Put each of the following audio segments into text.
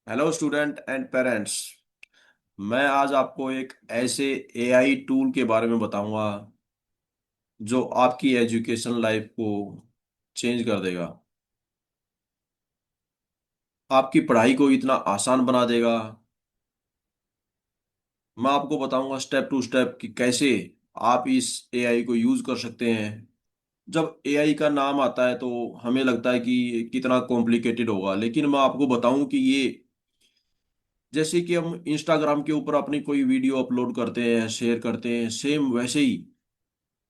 Hello student and parents. मैं आज आपको एक ऐसे एआई टूल के बारे में बताऊंगा जो आपकी एजुकेशन लाइफ को चेंज कर देगा। आपकी पढ़ाई को इतना आसान बना देगा। मैं आपको बताऊंगा स्टेप टू स्टेप कि कैसे आप इस एआई को यूज कर सकते हैं। जब एआई का नाम आता है तो हमें लगता है कि कितना कॉम्प्लिकेटेड होगा, लेकिन मैं आपको बताऊं कि ये जैसे कि हम इंस्टाग्राम के ऊपर अपनी कोई वीडियो अपलोड करते हैं, शेयर करते हैं, सेम वैसे ही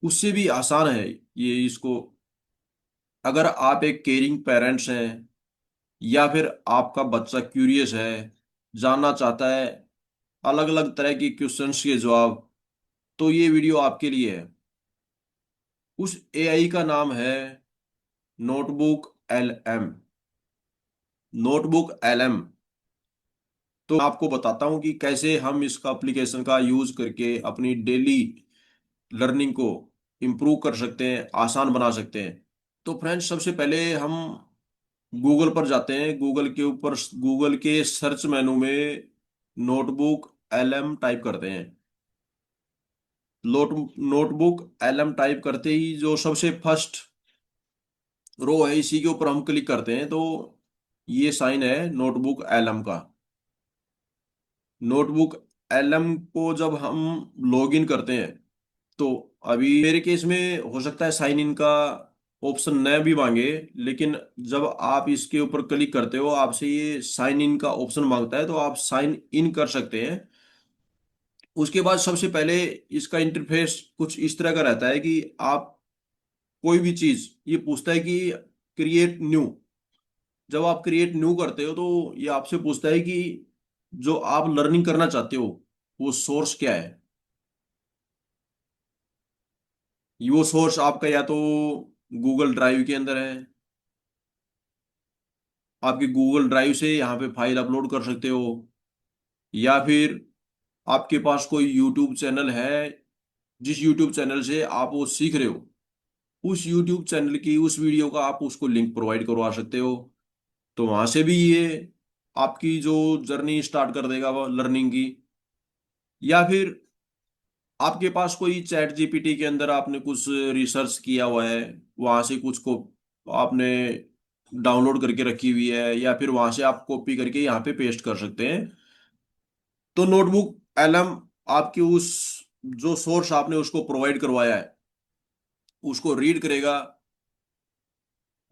उससे भी आसान है ये। इसको अगर आप एक केयरिंग पेरेंट्स हैं या फिर आपका बच्चा क्यूरियस है, जानना चाहता है अलग अलग तरह के क्वेश्चंस के जवाब, तो ये वीडियो आपके लिए है। उस एआई का नाम है नोटबुक एलएम। Notebook LM. तो आपको बताता हूँ कि कैसे हम इसका एप्लीकेशन का यूज करके अपनी डेली लर्निंग को इम्प्रूव कर सकते हैं, आसान बना सकते हैं। तो फ्रेंड्स, सबसे पहले हम गूगल पर जाते हैं। गूगल के सर्च मेनू में नोटबुक एलएम टाइप करते हैं। नोटबुक एलएम टाइप करते ही जो सबसे फर्स्ट रो है इसी के ऊपर हम क्लिक करते हैं तो ये साइन है नोटबुक एलएम का। नोटबुक एलएम को जब हम लॉग इन करते हैं तो अभी मेरे केस में हो सकता है साइन इन का ऑप्शन न भी मांगे, लेकिन जब आप इसके ऊपर क्लिक करते हो आपसे ये साइन इन का ऑप्शन मांगता है तो आप साइन इन कर सकते हैं। उसके बाद सबसे पहले इसका इंटरफेस कुछ इस तरह का रहता है कि आप कोई भी चीज ये पूछता है कि क्रिएट न्यू। जब आप क्रिएट न्यू करते हो तो ये आपसे पूछता है कि जो आप लर्निंग करना चाहते हो वो सोर्स क्या है। वो सोर्स आपका या तो गूगल ड्राइव के अंदर है, आपके गूगल ड्राइव से यहाँ पे फाइल अपलोड कर सकते हो, या फिर आपके पास कोई यूट्यूब चैनल है जिस यूट्यूब चैनल से आप वो सीख रहे हो, उस यूट्यूब चैनल की उस वीडियो का आप उसको लिंक प्रोवाइड करवा सकते हो। तो वहां से भी ये आपकी जो जर्नी स्टार्ट कर देगा वो लर्निंग की। या फिर आपके पास कोई चैट जीपीटी के अंदर आपने कुछ रिसर्च किया हुआ है, वहां से कुछ को आपने डाउनलोड करके रखी हुई है, या फिर वहां से आप कॉपी करके यहाँ पे पेस्ट कर सकते हैं। तो नोटबुक एलएम आपकी उस जो सोर्स आपने उसको प्रोवाइड करवाया है उसको रीड करेगा,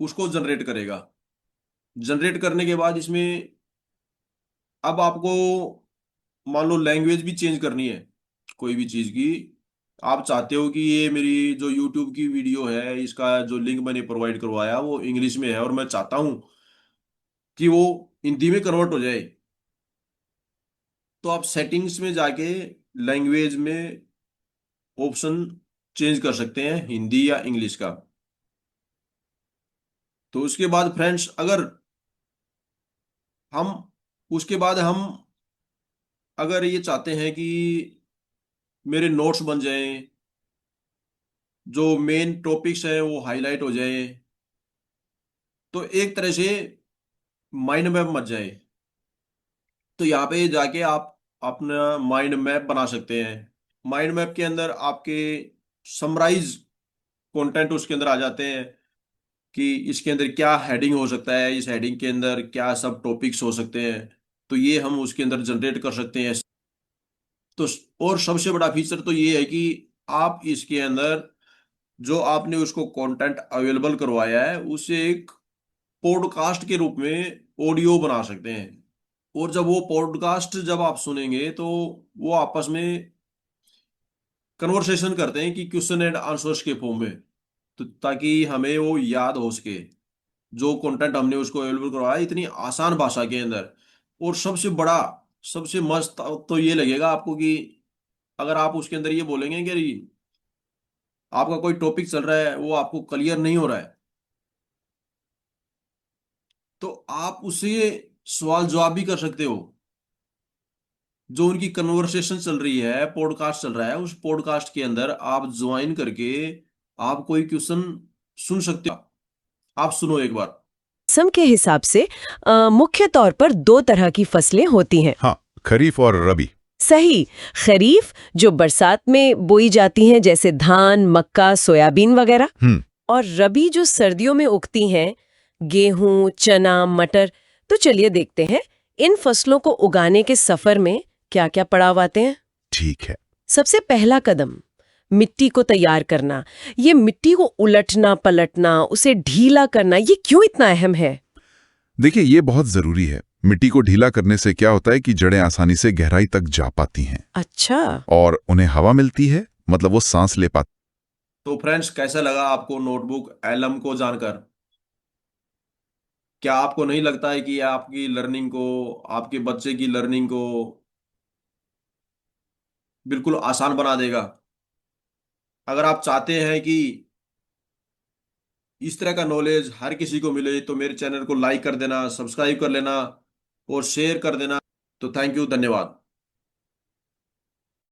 उसको जनरेट करेगा। जनरेट करने के बाद इसमें अब आपको मान लो लैंग्वेज भी चेंज करनी है कोई भी चीज की। आप चाहते हो कि ये मेरी जो यूट्यूब की वीडियो है इसका जो लिंक मैंने प्रोवाइड करवाया वो इंग्लिश में है और मैं चाहता हूँ कि वो हिंदी में कन्वर्ट हो जाए, तो आप सेटिंग्स में जाके लैंग्वेज में ऑप्शन चेंज कर सकते हैं हिंदी या इंग्लिश का। तो उसके बाद फ्रेंड्स, अगर हम उसके बाद हम अगर ये चाहते हैं कि मेरे नोट्स बन जाएं, जो मेन टॉपिक्स हैं वो हाईलाइट हो जाए, तो एक तरह से माइंड मैप मत जाए, तो यहाँ पे जाके आप अपना माइंड मैप बना सकते हैं। माइंड मैप के अंदर आपके समराइज कंटेंट उसके अंदर आ जाते हैं कि इसके अंदर क्या हेडिंग हो सकता है, इस हेडिंग के अंदर क्या सब टॉपिक्स हो सकते हैं। तो ये हम उसके अंदर जनरेट कर सकते हैं। तो और सबसे बड़ा फीचर तो ये है कि आप इसके अंदर जो आपने उसको कंटेंट अवेलेबल करवाया है उसे एक पॉडकास्ट के रूप में ऑडियो बना सकते हैं। और जब वो पॉडकास्ट जब आप सुनेंगे तो वो आपस में कन्वर्सेशन करते हैं कि क्वेश्चन एंड आंसर्स के फॉर्म में, तो ताकि हमें वो याद हो सके जो कंटेंट हमने उसको अवेलेबल करवाया इतनी आसान भाषा के अंदर। और सबसे बड़ा सबसे मस्त तो ये लगेगा आपको कि अगर आप उसके अंदर ये बोलेंगे कि आपका कोई टॉपिक चल रहा है वो आपको क्लियर नहीं हो रहा है, तो आप उससे सवाल जवाब भी कर सकते हो। जो उनकी कन्वर्सेशन चल रही है, पॉडकास्ट चल रहा है, उस पॉडकास्ट के अंदर आप ज्वाइन करके आप कोई क्वेश्चन सुन सकते हो। आप सुनो एक बार। मौसम के हिसाब से मुख्य तौर पर 2 तरह की फसलें होती हैं। हाँ, खरीफ और रबी। सही। खरीफ जो बरसात में बोई जाती हैं, जैसे धान, मक्का, सोयाबीन वगैरह। और रबी जो सर्दियों में उगती हैं, गेहूं, चना, मटर। तो चलिए देखते हैं इन फसलों को उगाने के सफर में क्या-क्या पड़ाव आते हैं। ठीक है। सबसे पहला कदम मिट्टी को तैयार करना। ये मिट्टी को उलटना पलटना, उसे ढीला करना, ये क्यों इतना अहम है? देखिए, ये बहुत जरूरी है। मिट्टी को ढीला करने से क्या होता है कि जड़ें आसानी से गहराई तक जा पाती हैं। अच्छा। और उन्हें हवा मिलती है, मतलब वो सांस ले पाती। तो फ्रेंड्स, कैसा लगा आपको नोटबुक एलम को जानकर? क्या आपको नहीं लगता है कि ये आपकी लर्निंग को, आपके बच्चे की लर्निंग को बिल्कुल आसान बना देगा? अगर आप चाहते हैं कि इस तरह का नॉलेज हर किसी को मिले, तो मेरे चैनल को लाइक कर देना, सब्सक्राइब कर लेना और शेयर कर देना। तो थैंक यू, धन्यवाद।